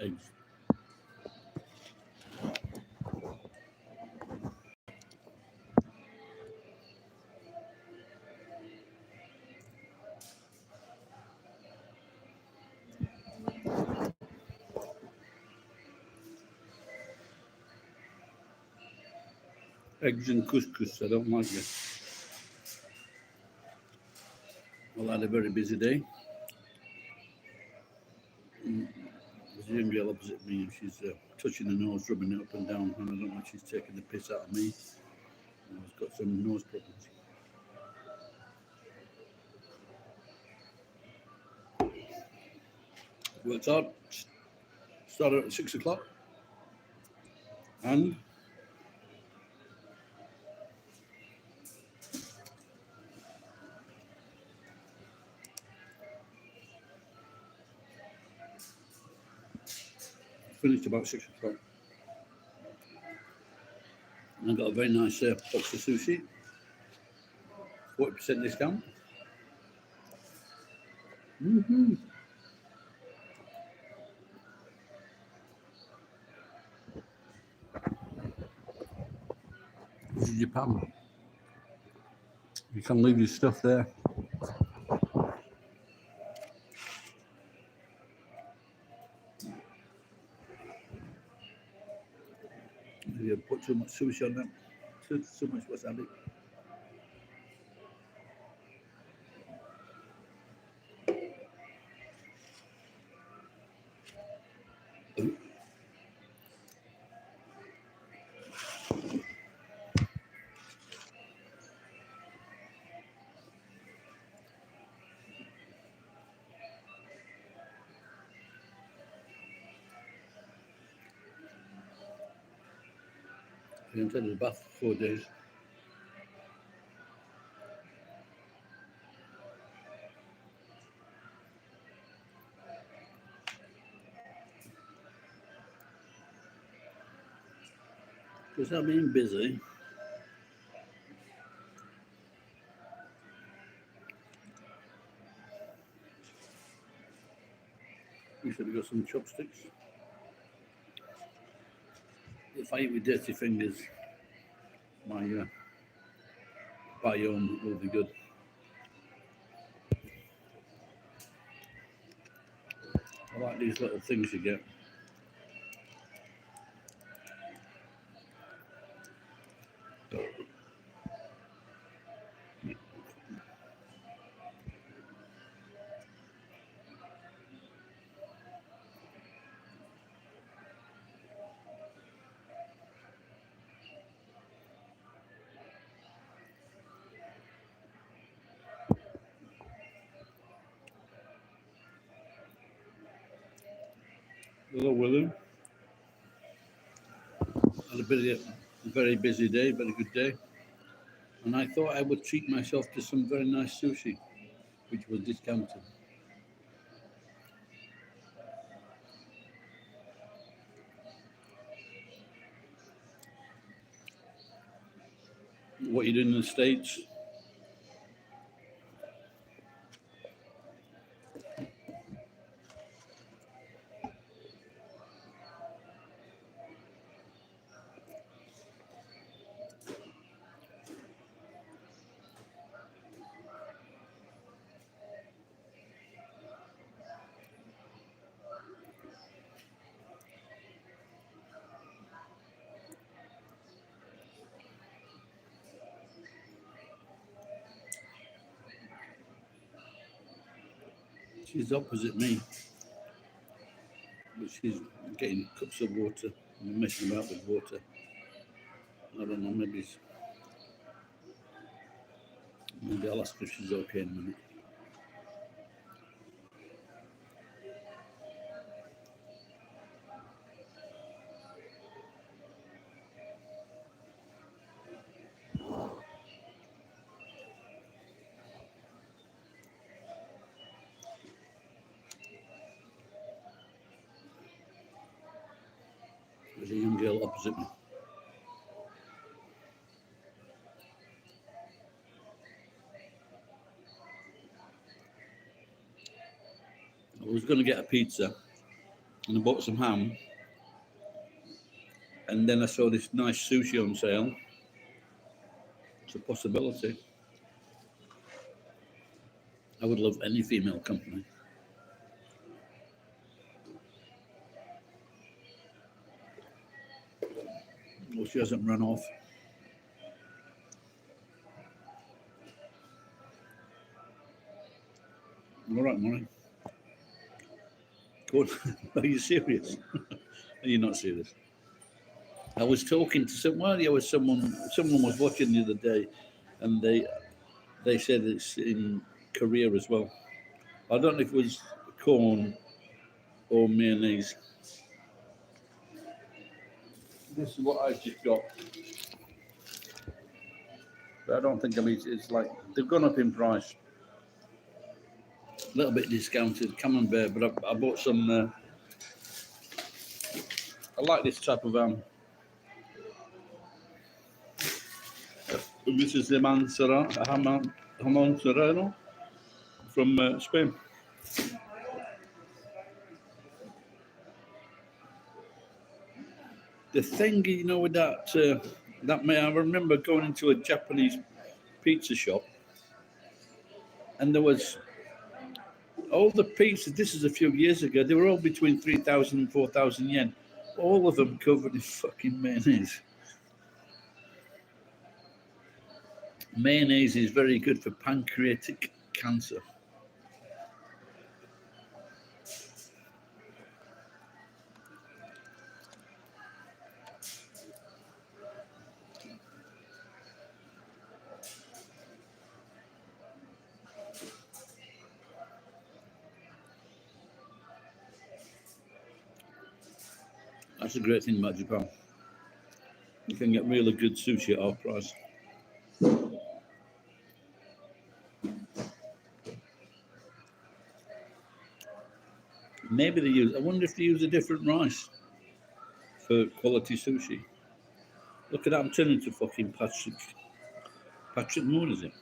eggs. Eggs and couscous, I don't like it. Well, I had a very busy day. There's a young girl opposite me and she's touching her nose, rubbing it up and down, and I don't know if she's taking the piss out of me. I've got some nose problems. Worked hard, started at 6 o'clock, and finished about 6 o'clock. And I got a very nice box of sushi, 40% discount. Mm-hmm. This is Japan. You can leave your stuff there. If you put too much sushi on them, too much wasabi. You can take the bath for 4 days. Because I've been busy. You should have got some chopsticks. If I eat with dirty fingers, my biome will be good. I like these little things you get. Hello, William. Had a very busy day, very good day. And I thought I would treat myself to some very nice sushi, which was discounted. What you doing in the States? She's opposite me, but she's getting cups of water and messing about with water. I don't know, maybe I'll ask if she's okay in a minute. There's a young girl opposite me. I was going to get a pizza, and I bought some ham. And then I saw this nice sushi on sale. It's a possibility. I would love any female company. Well, she hasn't run off. All right, Molly. Go on. Are you serious? Are you not serious? I was talking to someone was watching the other day, and they said it's in Korea as well. I don't know if it was corn or mayonnaise. This is what I just got. But I don't think it's like they've gone up in price. A little bit discounted, camembert, but I bought some. I like this type of This is the Hamon Serrano from Spain. The thing, with that, I remember going into a Japanese pizza shop, and there was all the pizzas. This is a few years ago. They were all between 3,000 and 4,000 yen. All of them covered in fucking mayonnaise. Mayonnaise is very good for pancreatic cancer. That's a great thing about Japan. You can get really good sushi at half price. Maybe I wonder if they use a different rice for quality sushi. Look at that, I'm turning to fucking Patrick Moore, is it?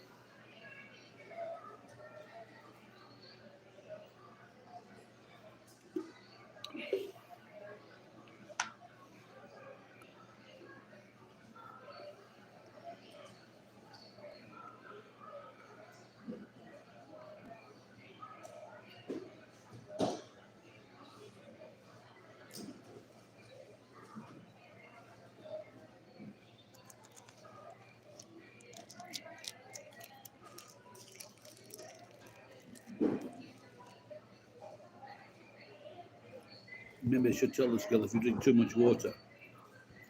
Maybe I should tell this girl if you drink too much water,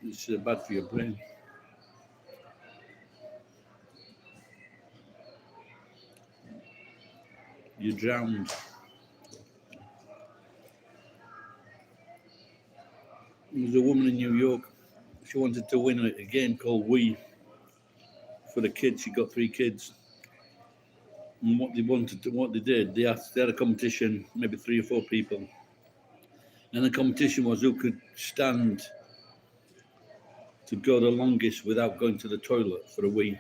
it's bad for your brain. You drowned. There was a woman in New York. She wanted to win a game called Wii for the kids. She got 3 kids. And what they did, they had a competition, maybe 3 or 4 people. And the competition was who could stand to go the longest without going to the toilet for a wee.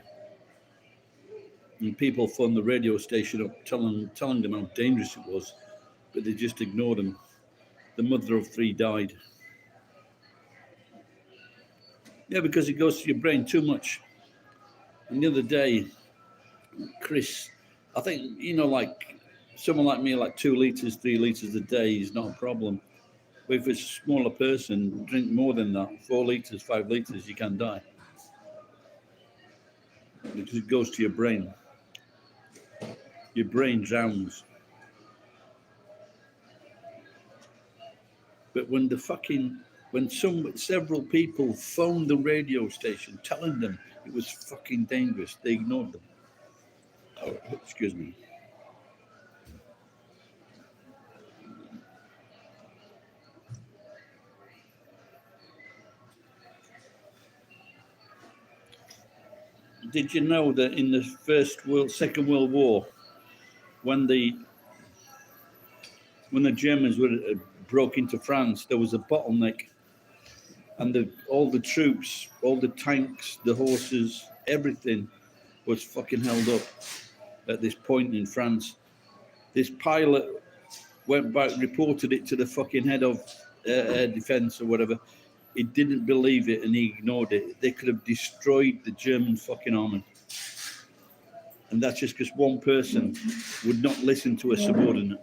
And people phoned the radio station up telling them how dangerous it was, but they just ignored them. The mother of 3 died. Yeah, because it goes to your brain too much. And the other day, Chris, I think, like someone like me, like 2 litres, 3 litres a day is not a problem. But if it's a smaller person, drink more than that, 4 litres, 5 litres, you can die. Because it goes to your brain. Your brain drowns. But when several people phoned the radio station telling them it was fucking dangerous, they ignored them. Oh, excuse me. Did you know that in the Second World War, when the Germans broke into France, there was a bottleneck, and all the troops, all the tanks, the horses, everything was fucking held up at this point in France. This pilot went back, reported it to the fucking head of air defense or whatever. He didn't believe it and he ignored it. They could have destroyed the German fucking army. And that's just because one person would not listen to a subordinate.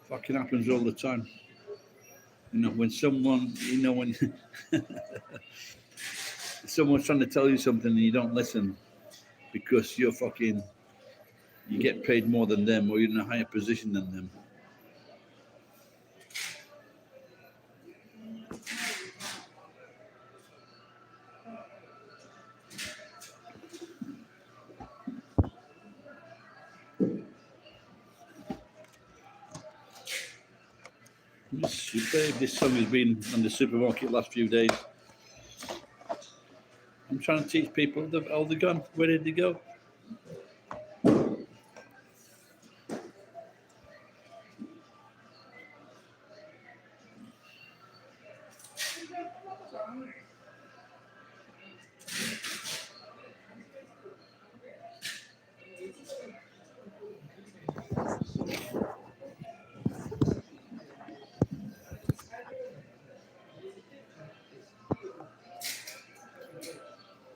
Fucking happens all the time. You know, when someone, when someone's trying to tell you something and you don't listen because you get paid more than them or you're in a higher position than them. This song has been on the supermarket last few days. I'm trying to teach people all the gone. Where did they go?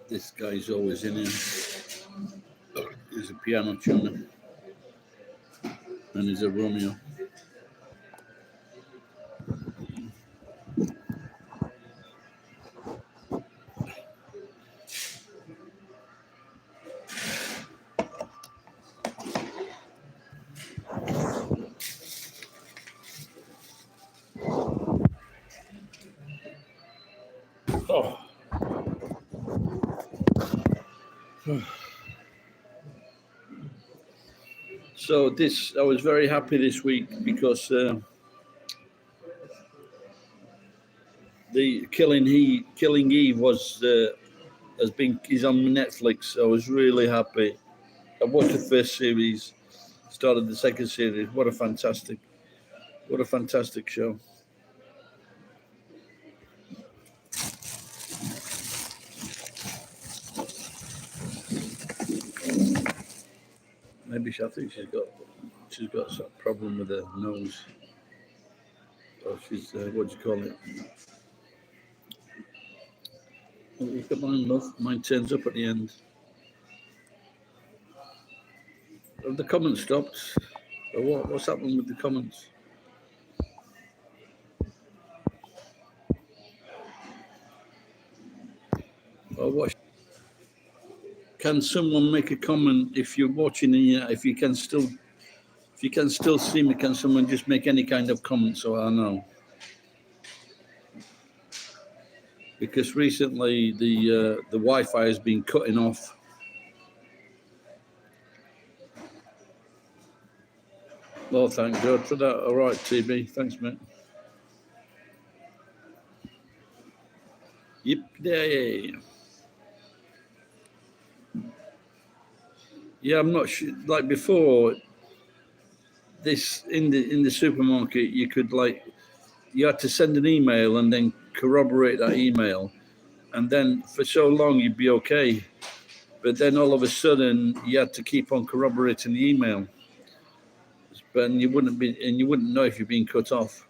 This guy's always in here. He's a piano tuner. And he's a Romeo. Oh. So I was very happy this week because the Killing Eve is on Netflix. I was really happy. I watched the first series, started the second series. What a fantastic show. Maybe I think she's got some problem with her nose. Or she's what do you call it? Oh, look at mine, love. Mine turns up at the end. Have the comments stopped? Or what? What's happening with the comments? Or what? Can someone make a comment if you're watching? If you can still see me, can someone just make any kind of comment so I know? Because recently the Wi-Fi has been cutting off. Well, thank God for that. All right, TB. Thanks, mate. Yep, yeah. Yeah, I'm not sure. Like before, this in the supermarket, you had to send an email and then corroborate that email, and then for so long you'd be okay, but then all of a sudden you had to keep on corroborating the email, but you wouldn't know if you're being cut off.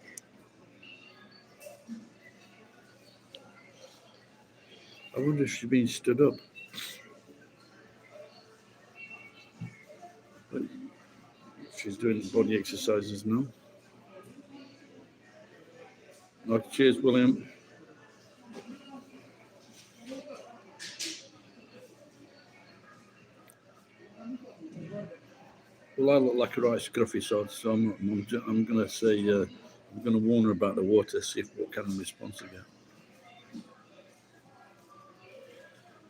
I wonder if she's been stood up. But she's doing body exercises now. Oh, cheers, William. Well, I look like a right scruffy sod, so I'm going to say I'm going to warn her about the water, see what kind of response I get.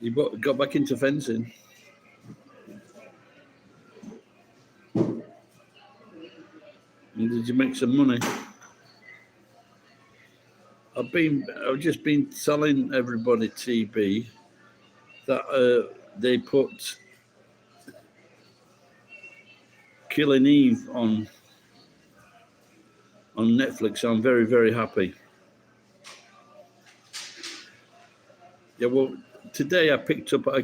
You got back into fencing. And did you make some money? I've just been telling everybody, TB, that they put Killing Eve on Netflix. I'm very, very happy. Yeah, well, today I picked up. I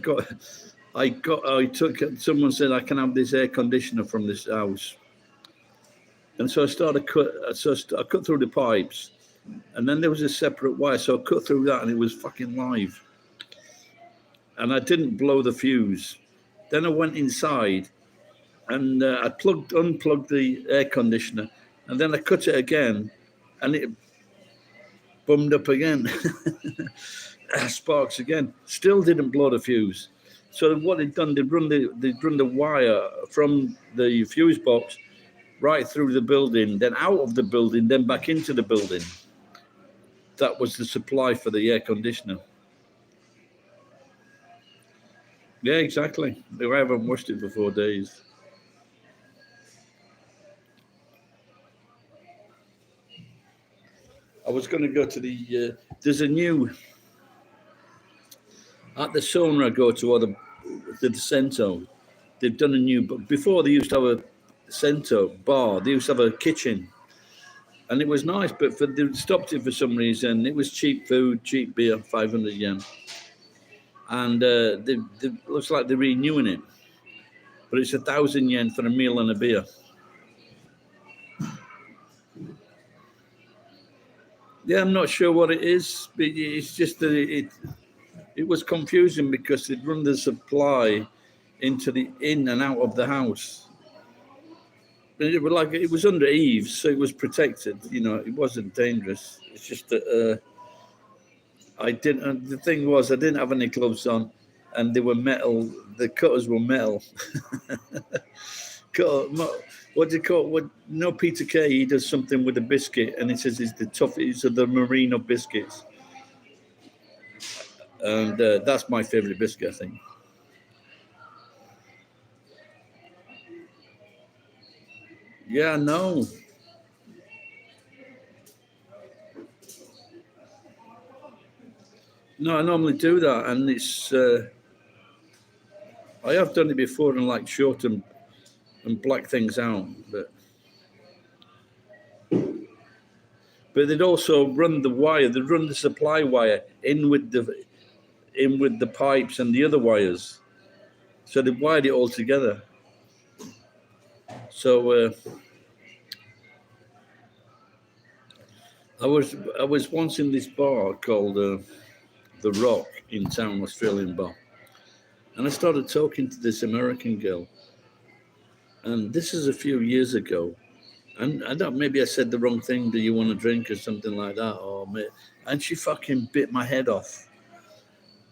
took. Someone said I can have this air conditioner from this house, and so I started cut. I cut through the pipes, and then there was a separate wire. So I cut through that, and it was fucking live. And I didn't blow the fuse. Then I went inside, and I unplugged the air conditioner, and then I cut it again, and it bummed up again. Sparks again. Still didn't blow the fuse. So what they'd done, they'd run the wire from the fuse box right through the building, then out of the building, then back into the building. That was the supply for the air conditioner. Yeah, exactly. I haven't washed it for 4 days. I was going to go to the. There's a new at the sauna I go to, or the Cento. They've done a new. But before they used to have a Cento bar. They used to have a kitchen, and it was nice. But they stopped it for some reason. It was cheap food, cheap beer, 500 yen, and they looks like they're renewing it. But it's 1,000 yen for a meal and a beer. Yeah, I'm not sure what it is, but it's just that it was confusing because they'd run the supply into the in and out of the house. It was under eaves, so it was protected. You know, it wasn't dangerous. It's just that I didn't. The thing was, I didn't have any gloves on, and they were metal. The cutters were metal. What do you call? What? No, Peter Kay. He does something with a biscuit, and he says it's the toughest of the Merino biscuits, and that's my favorite biscuit, I think. Yeah, no. No, I normally do that, and it's. I have done it before and like short and black things out, but they'd also run the wire. They'd run the supply wire in with the pipes and the other wires, so they wired it all together. So I was once in this bar called The Rock in town, Australian bar, and I started talking to this American girl, and this is a few years ago. And I don't. Maybe I said the wrong thing. Do you want a drink or something like that? And she fucking bit my head off.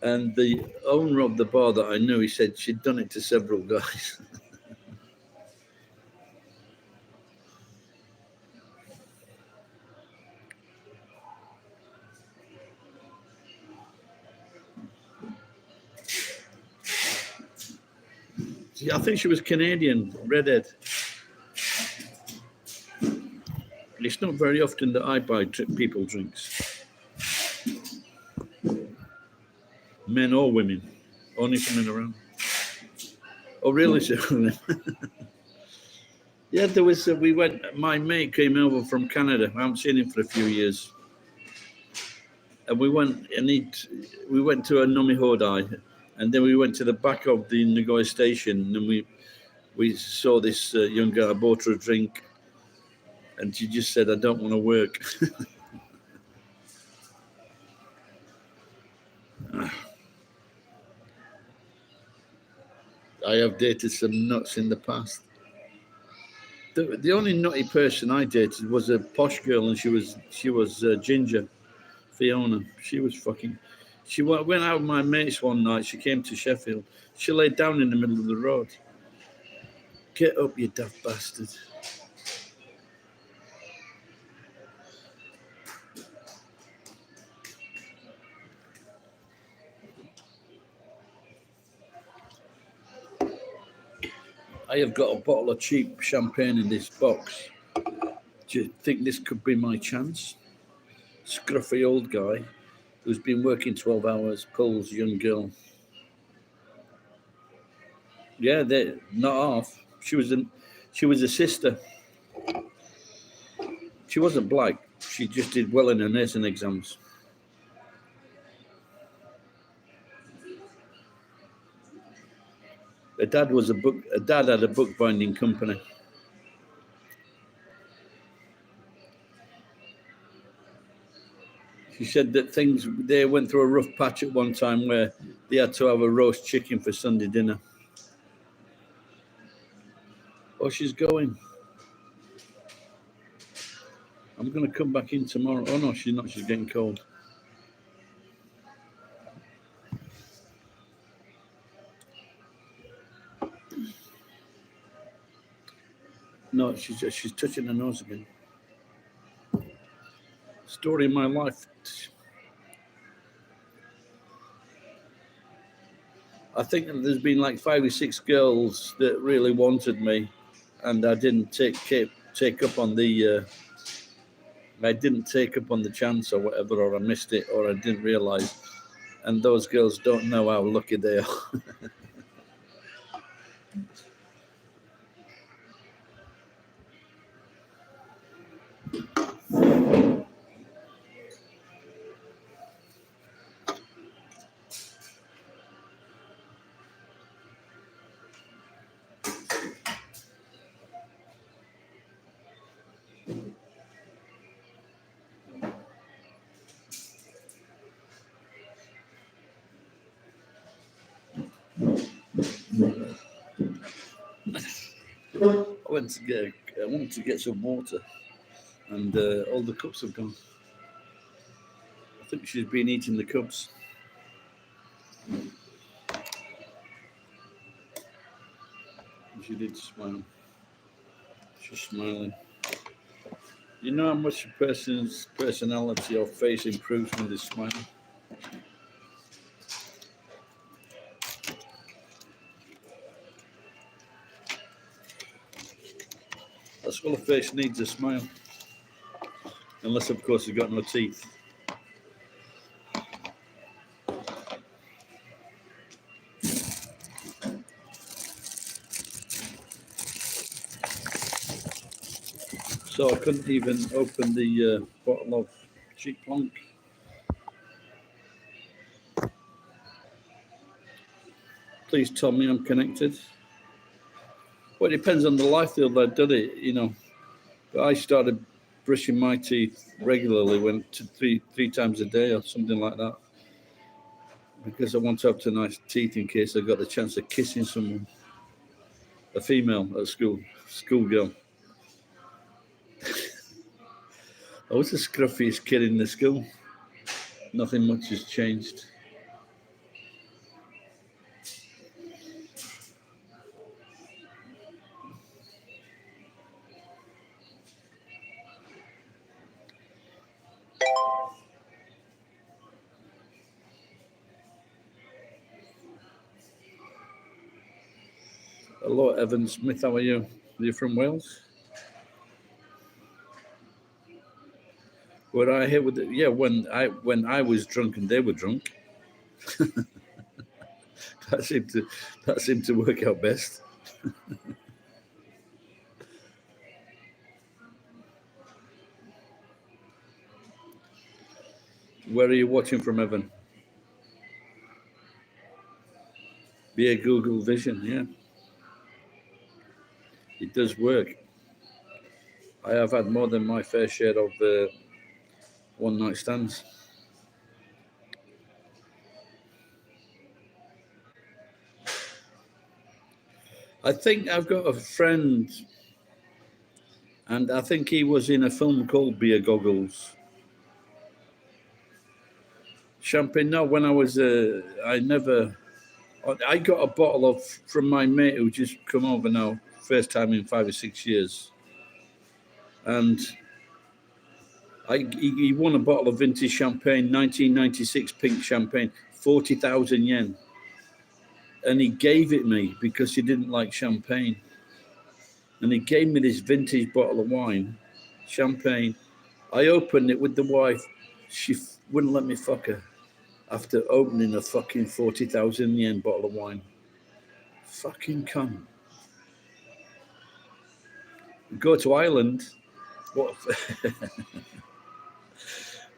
And the owner of the bar that I knew, he said she'd done it to several guys. I think she was Canadian, redhead. It's not very often that I buy people drinks, men or women, only for men around. Oh, really? Yeah, there was. We went. My mate came over from Canada. I haven't seen him for a few years, and we went to a Nomi Hodai, and then we went to the back of the Nagoya station, and we saw this young girl. I bought her a drink, and she just said, "I don't want to work." I have dated some nuts in the past. The only nutty person I dated was a posh girl, and she was ginger, Fiona. She was fucking. She went out with my mates one night. She came to Sheffield. She laid down in the middle of the road. Get up, you daft bastard. I have got a bottle of cheap champagne in this box. Do you think this could be my chance? Scruffy old guy who's been working 12 hours, pulls young girl. Yeah, they're not half. She was a sister. She wasn't black. She just did well in her nursing exams. Her dad had a bookbinding company. She said that they went through a rough patch at one time where they had to have a roast chicken for Sunday dinner. Oh, she's going. I'm going to come back in tomorrow. Oh, no, she's not. She's getting cold. No, she's touching her nose again. Story of my life. I think there's been like 5 or 6 girls that really wanted me, and I didn't take up on the chance or whatever, or I missed it, or I didn't realize. And those girls don't know how lucky they are. I wanted to get some water, and all the cups have gone. I think she's been eating the cups. She did smile. She's smiling. You know how much a person's personality or face improves when they smile? That's all a face needs, a smile. Unless, of course, you've got no teeth. So I couldn't even open the bottle of cheap plonk. Please tell me I'm connected. Well, it depends on the lifestyle that did it, you know. But I started brushing my teeth regularly, went to three times a day or something like that, because I want to have nice teeth in case I got the chance of kissing someone, a female at schoolgirl. I was the scruffiest kid in the school. Nothing much has changed. Hello, Evan Smith. How are you? Are you from Wales? Were I here with when I was drunk and they were drunk. that seemed to work out best. Where are you watching from, Evan? Via Google Vision, yeah. It does work. I have had more than my fair share of one-night stands. I think I've got a friend, and I think he was in a film called Beer Goggles. Champagne, no, when I was, I got a bottle from my mate who just come over now, first time in 5 or 6 years. And he won a bottle of vintage champagne, 1996 pink champagne, 40,000 yen. And he gave it me because he didn't like champagne. And he gave me this vintage bottle of wine, champagne. I opened it with the wife. She wouldn't let me fuck her after opening a fucking 40,000 yen bottle of wine. Fucking cunt. Go to Ireland. What?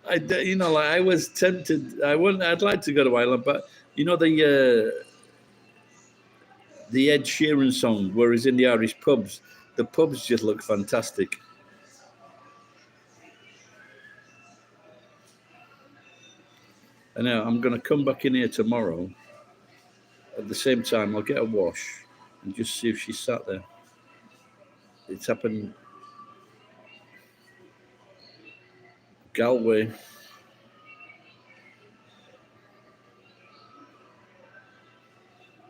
I was tempted. I'd like to go to Ireland, but you know the Ed Sheeran song, where he's in the Irish pubs. The pubs just look fantastic. And now I'm going to come back in here tomorrow. At the same time, I'll get a wash and just see if she's sat there. It's happened. Galway.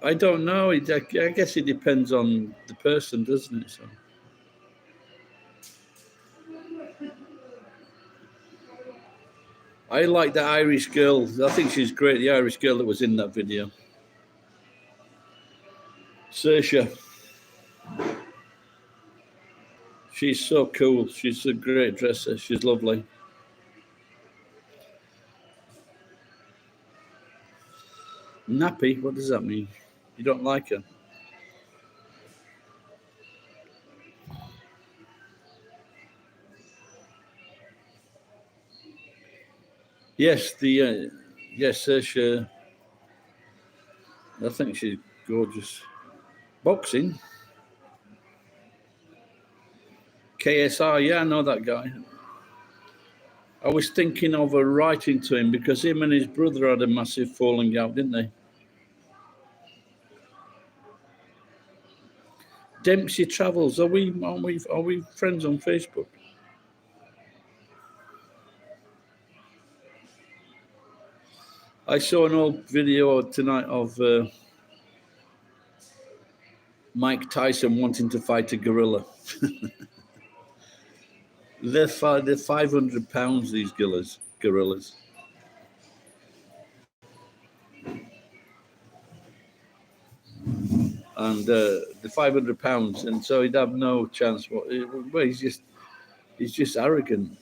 I don't know. I guess it depends on the person, doesn't it? So. I like the Irish girl. I think she's great, the Irish girl that was in that video. Saoirse. She's so cool. She's a great dresser. She's lovely. Nappy? What does that mean? You don't like her? Yes, yes, Saoirse. I think she's gorgeous. Boxing. KSR, yeah, I know that guy. I was thinking of writing to him because him and his brother had a massive falling out, didn't they? Dempsey Travels. Are we friends on Facebook? I saw an old video tonight of Mike Tyson wanting to fight a gorilla. They're 500 pounds, these gorillas. And the 500 pounds, and so he'd have no chance. Well, he's just arrogant.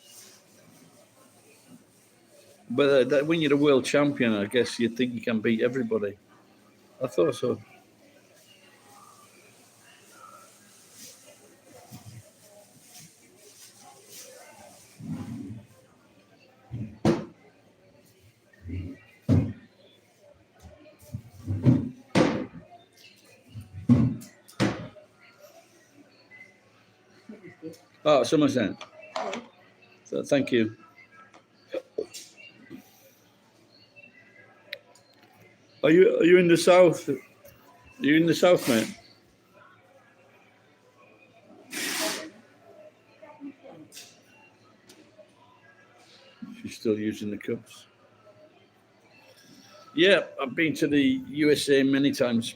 But when you're a world champion, I guess you think you can beat everybody. I thought so. Oh, someone sent. So, thank you. Are you in the south? Are you in the south, mate? She's still using the cups. Yeah, I've been to the USA many times,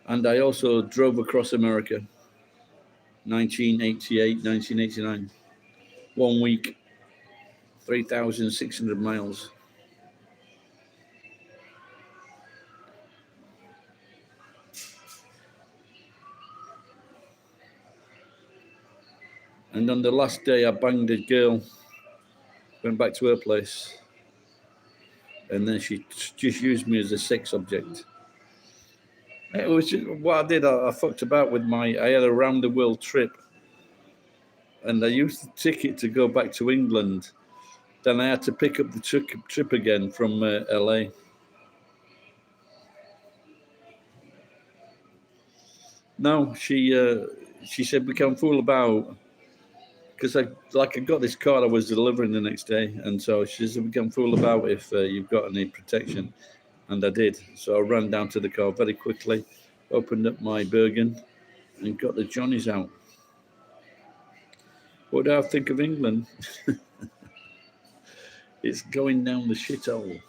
and I also drove across America. 1988, 1989. 1 week, 3,600 miles. And on the last day, I banged a girl, went back to her place, and then she just used me as a sex object. It was just, what I did. I fucked about with I had a round the world trip, and I used the ticket to go back to England. Then I had to pick up the trip again from LA. No, she said we can't fool about, because I got this card I was delivering the next day, and so she said we can fool about if you've got any protection, and I did. So I ran down to the car very quickly, opened up my Bergen, and got the Johnnies out. What do I think of England? It's going down the shithole.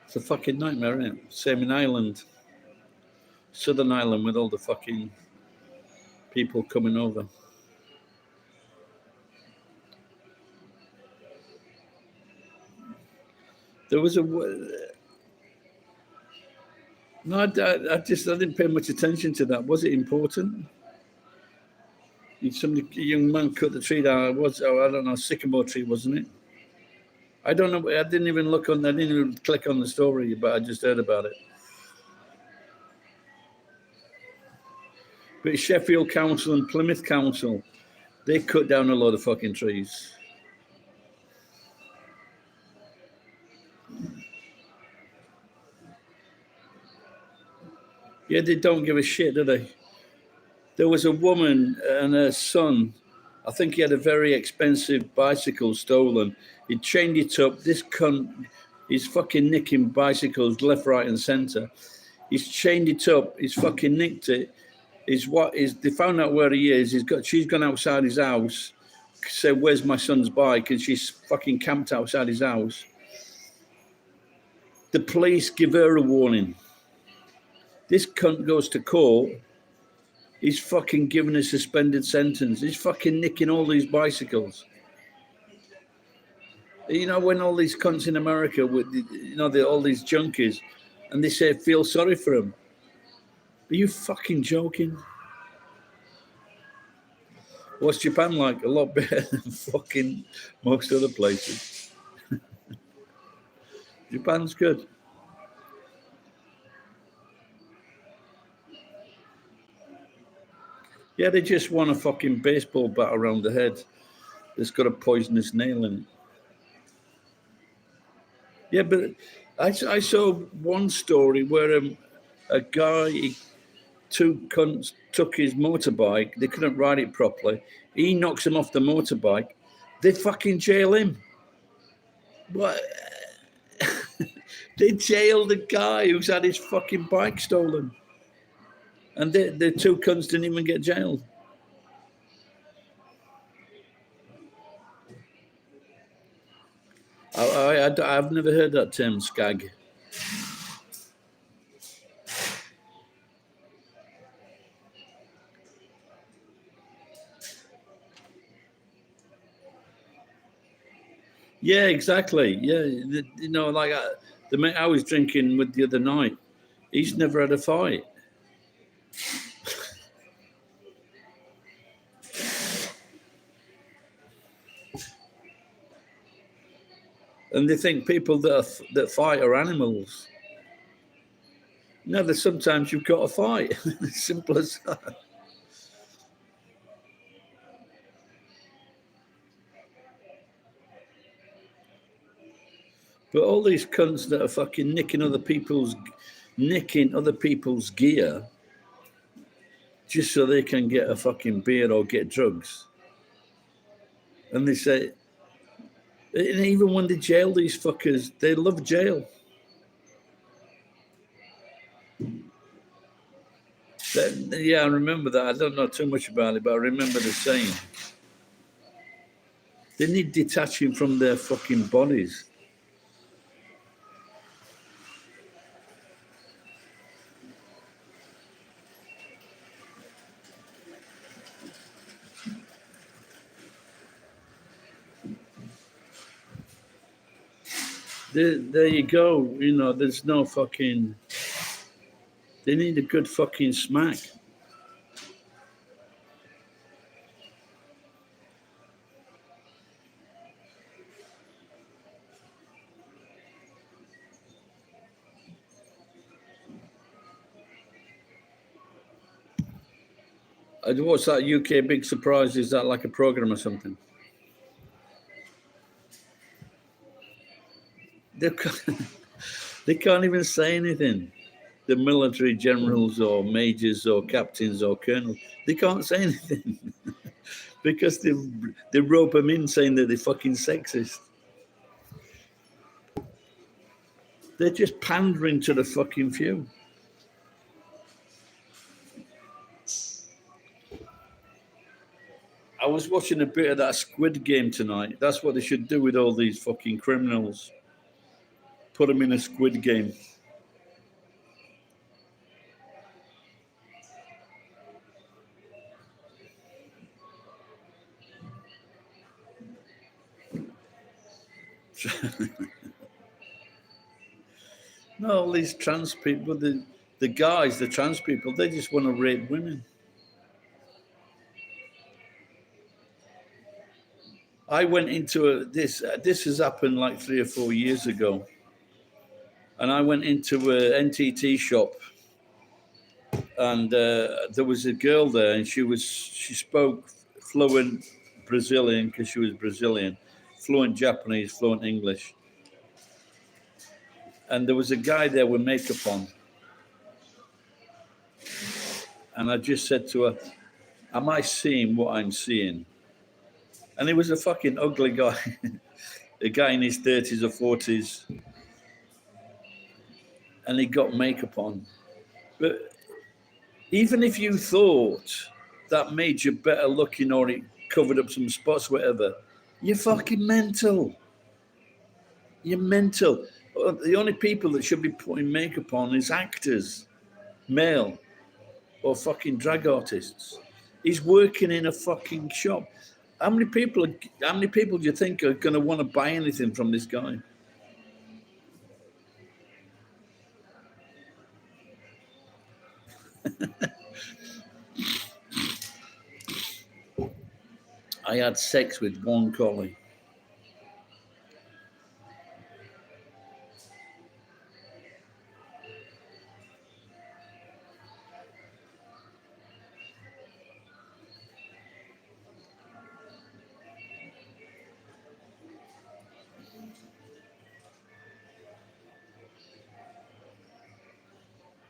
It's a fucking nightmare, isn't it? Same in Ireland. Southern Ireland, with all the fucking people coming over. There was a... No, I didn't pay much attention to that. Was it important? A young man cut the tree down. I don't know, sycamore tree, wasn't it? I don't know. I didn't even click on the story, but I just heard about it. But Sheffield Council and Plymouth Council, they cut down a lot of fucking trees. Yeah, they don't give a shit, do they? There was a woman and her son. I think he had a very expensive bicycle stolen. He chained it up. This cunt, he's fucking nicking bicycles left, right, and centre. He's chained it up. He's fucking nicked it. They found out where he is. She's gone outside his house. Said, "Where's my son's bike?" And she's fucking camped outside his house. The police give her a warning. This cunt goes to court. He's fucking given a suspended sentence. He's fucking nicking all these bicycles. You know, when all these cunts in America with, all these junkies, and they say feel sorry for him. Are you fucking joking? What's Japan like? A lot better than fucking most other places. Japan's good. Yeah, they just want a fucking baseball bat around the head that's got a poisonous nail in it. Yeah, but I saw one story where a guy, two cunts took his motorbike. They couldn't ride it properly. He knocks him off the motorbike. They fucking jail him. What? They jailed the guy who's had his fucking bike stolen. And the two cunts didn't even get jailed. I've never heard that term, skag. Yeah, exactly. Yeah, like the mate I was drinking with the other night, he's never had a fight. And they think people that fight are animals. No, there's sometimes you've got to fight. Simple as that. But all these cunts that are fucking nicking other people's gear just so they can get a fucking beer or get drugs. And they say, and even when they jail these fuckers, they love jail. Yeah, I remember that. I don't know too much about it, but I remember the saying. They need detaching from their fucking bodies. There you go. There's no fucking. They need a good fucking smack. What's that UK Big Surprise? Is that like a program or something? They can't even say anything. The military generals or majors or captains or colonels, they can't say anything because they rope them in saying that they're fucking sexist. They're just pandering to the fucking few. I was watching a bit of that Squid Game tonight. That's what they should do with all these fucking criminals. Put them in a Squid Game. No, all these trans people, the trans people, they just want to rape women. I went into this has happened like 3 or 4 years ago. And I went into an NTT shop and there was a girl there and she spoke fluent Brazilian because she was Brazilian, fluent Japanese, fluent English. And there was a guy there with makeup on. And I just said to her, am I seeing what I'm seeing? And he was a fucking ugly guy, a guy in his 30s or 40s, and he got makeup on. But even if you thought that made you better looking or it covered up some spots, whatever, you're fucking mental. You're mental. The only people that should be putting makeup on is actors, male, or fucking drag artists. He's working in a fucking shop. How many people? How many people do you think are going to want to buy anything from this guy? I had sex with one collie.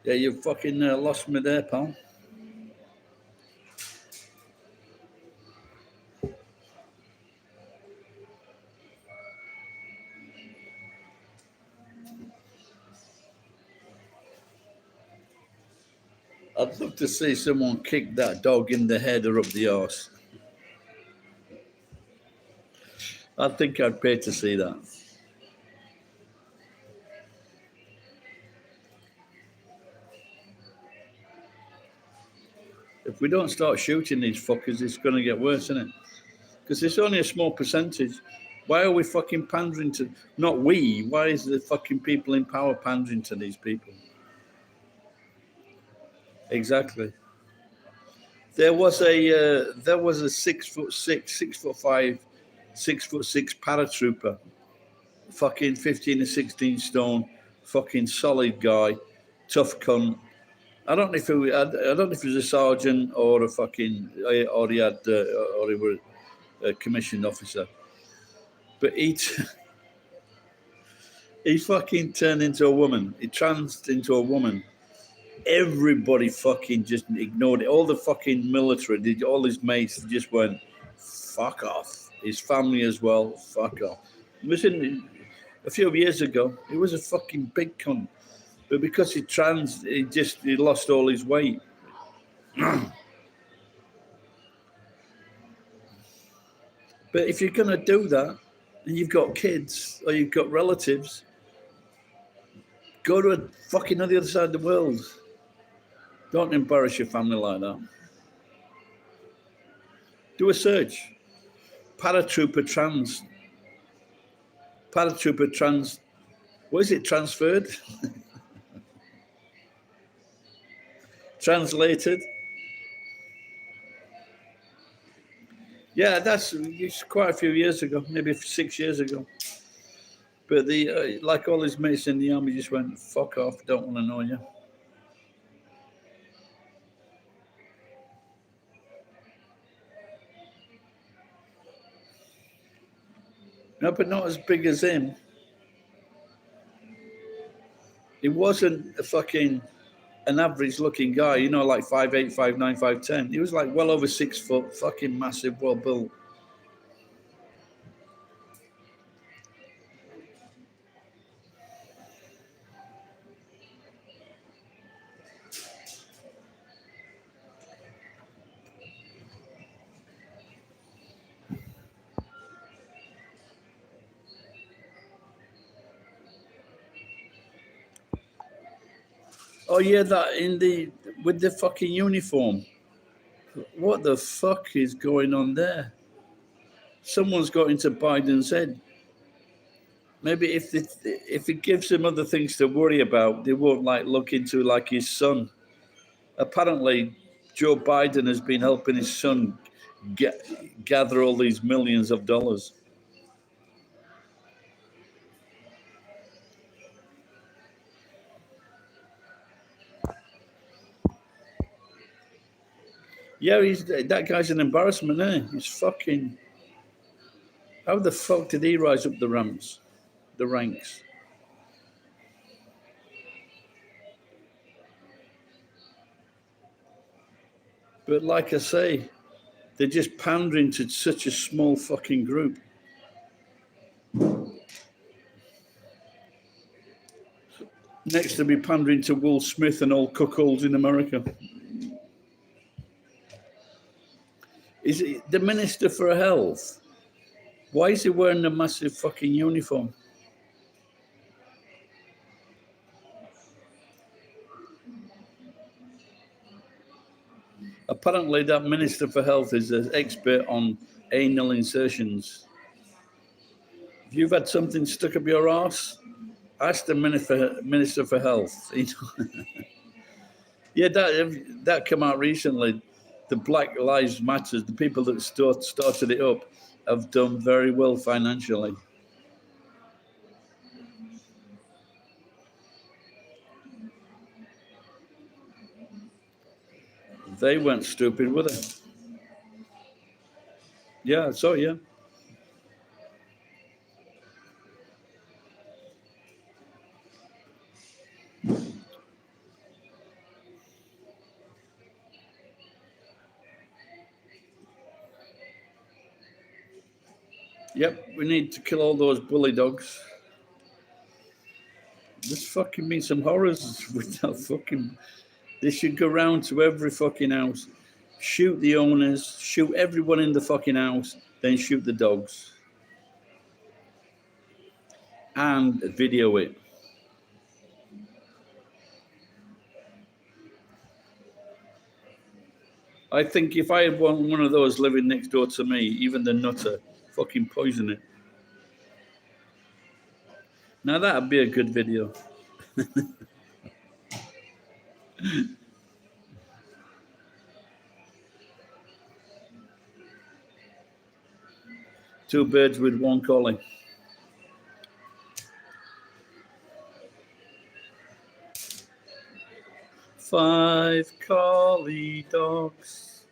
Yeah, you fucking lost me there, pal. I'd love to see someone kick that dog in the head or up the arse. I think I'd pay to see that. If we don't start shooting these fuckers, it's going to get worse, isn't it? Because it's only a small percentage. Why are we fucking pandering to? Not we. Why is the fucking people in power pandering to these people? Exactly. There was a 6'6", 6'5", 6'6" paratrooper, fucking 15 or 16 stone, fucking solid guy, tough cunt. I don't know if I don't know if he was a sergeant or a fucking or he had or he was a commissioned officer, but he fucking turned into a woman. He transed into a woman. Everybody fucking just ignored it. All the fucking military, all his mates just went, fuck off. His family as well, fuck off. It was a few years ago. He was a fucking big cunt. But because he trans, he lost all his weight. But if you're going to do that, and you've got kids or you've got relatives, go to a fucking on the other side of the world. Don't embarrass your family like that. Do a search. Paratrooper trans. Paratrooper trans. What is it? Transferred? Translated? Yeah, it's quite a few years ago, maybe 6 years ago. But like all his mates in the army just went, fuck off, don't want to know you. No, but not as big as him. He wasn't a fucking an average looking guy, like 5'8", 5'9", 5'10". He was like well over 6 foot, fucking massive, well built. Oh yeah, that with the fucking uniform. What the fuck is going on there? Someone's got into Biden's head. Maybe if it gives him other things to worry about, they won't look into like his son. Apparently, Joe Biden has been helping his son gather all these millions of dollars. Yeah, that guy's an embarrassment, eh? He's fucking. How the fuck did he rise up the ranks? But like I say, they're just pandering to such a small fucking group. Next, they'll be pandering to Will Smith and all cuckolds in America. Is it the Minister for Health? Why is he wearing a massive fucking uniform? Apparently, that Minister for Health is an expert on anal insertions. If you've had something stuck up your arse, ask the Minister for Health. Yeah, that came out recently. The Black Lives Matter, the people that started it up, have done very well financially. They weren't stupid, were they? Yeah, I saw, yeah. Yep, we need to kill all those bully dogs. There's fucking been some horrors with that fucking. They should go round to every fucking house, shoot the owners, shoot everyone in the fucking house, then shoot the dogs. And video it. I think if I had one of those living next door to me, even the nutter, fucking poison it. Now that'd be a good video. Two birds with one collie. Five collie dogs.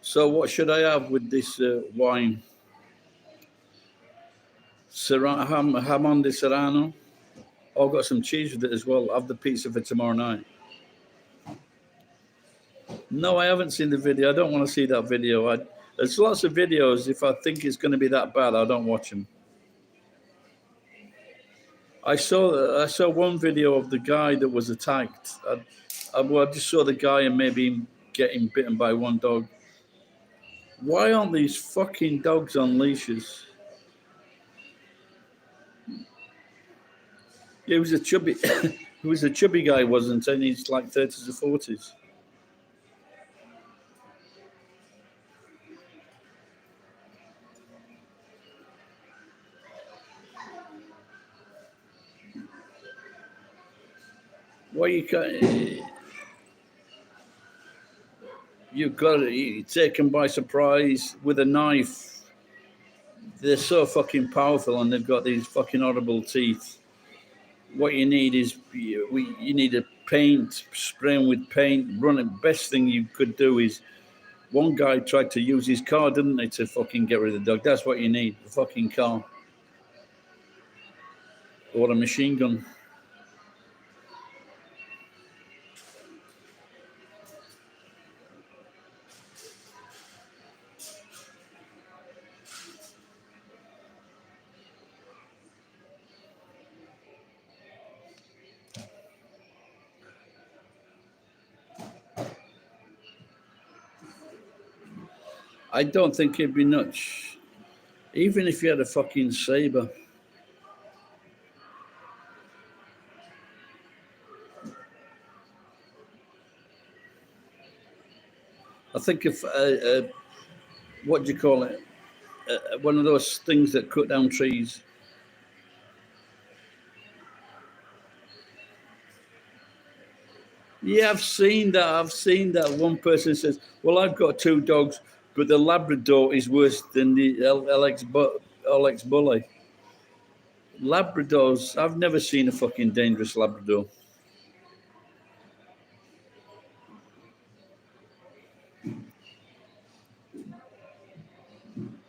So what should I have with this wine? Jamon de Serrano. Oh, I've got some cheese with it as well. Have the pizza for tomorrow night. No, I haven't seen the video. I don't want to see that video. There's lots of videos. If I think it's going to be that bad, I don't watch them. I saw one video of the guy that was attacked. I just saw the guy and maybe him getting bitten by one dog. Why aren't these fucking dogs on leashes? He was a chubby, he was a chubby guy, wasn't he? And he's like 30s or 40s. Why you can't? You've got to take them by surprise with a knife. They're so fucking powerful, and they've got these fucking horrible teeth. What you need is you need a paint, spray them with paint, run it. Best thing you could do is one guy tried to use his car, didn't he, to fucking get rid of the dog. That's what you need, a fucking car or a machine gun. I don't think it'd be nuts, even if you had a fucking saber. I think if what do you call it? One of those things that cut down trees. Yeah, I've seen that. I've seen that. One person says, "Well, I've got two dogs, but the Labrador is worse than the LX Bully." Labradors, I've never seen a fucking dangerous Labrador.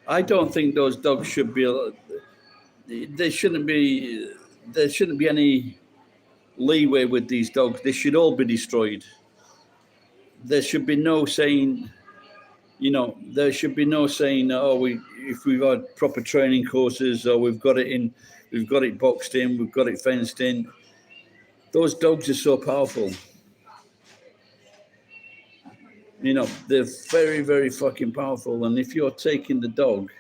I don't think those dogs should be. There shouldn't be any leeway with these dogs. They should all be destroyed. There should be no saying, there should be no saying, oh, if we've had proper training courses or we've got it boxed in, we've got it fenced in. Those dogs are so powerful. They're very, very fucking powerful. And if you're taking the dog,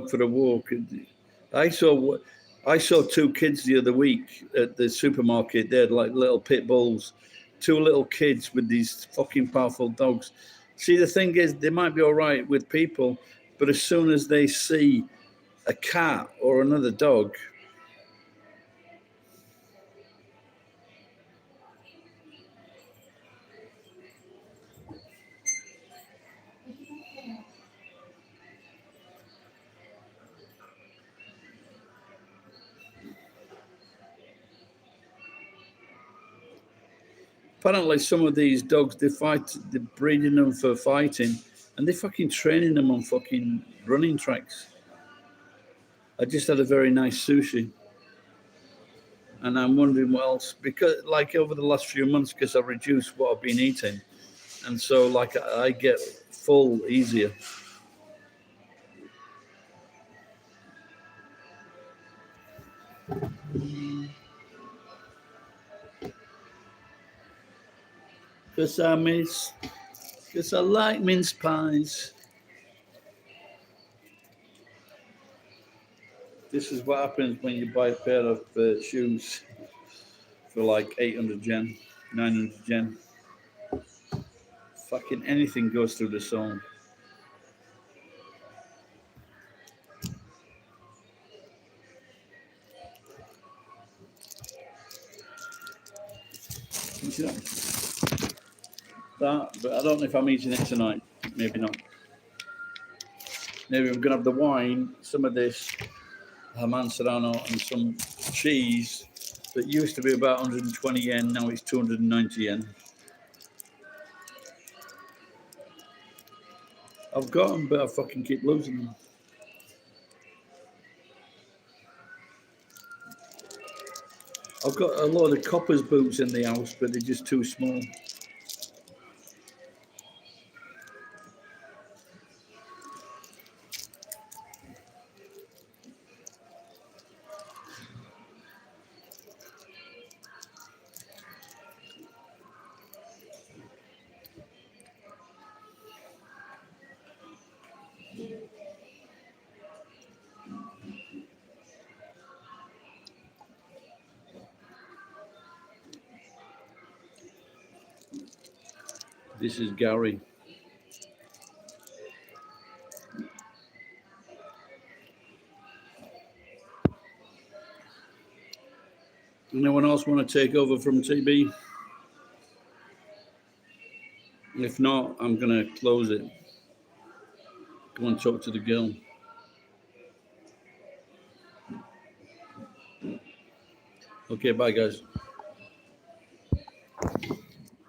for a walk, I saw two kids the other week at the supermarket. They had like little pit bulls, two little kids with these fucking powerful dogs. See, the thing is, they might be all right with people, but as soon as they see a cat or another dog, apparently some of these dogs, they're breeding them for fighting, and they're fucking training them on fucking running tracks. I just had a very nice sushi, and I'm wondering what else, because like over the last few months, because I've reduced what I've been eating, and so like I get full easier. Because I like mince pies. This is what happens when you buy a pair of shoes for like 800 yen, 900 yen. Fucking anything goes through the soul. That, but I don't know if I'm eating it tonight. Maybe not. Maybe I'm gonna have the wine, some of this Haman Serrano, and some cheese that used to be about 120 yen. Now it's 290 yen. I've got them, but I fucking keep losing them. I've got a load of Coppers boots in the house, but they're just too small. This is Gary. Anyone else want to take over from TB? If not, I'm going to close it. Go and talk to the girl. Okay, bye, guys.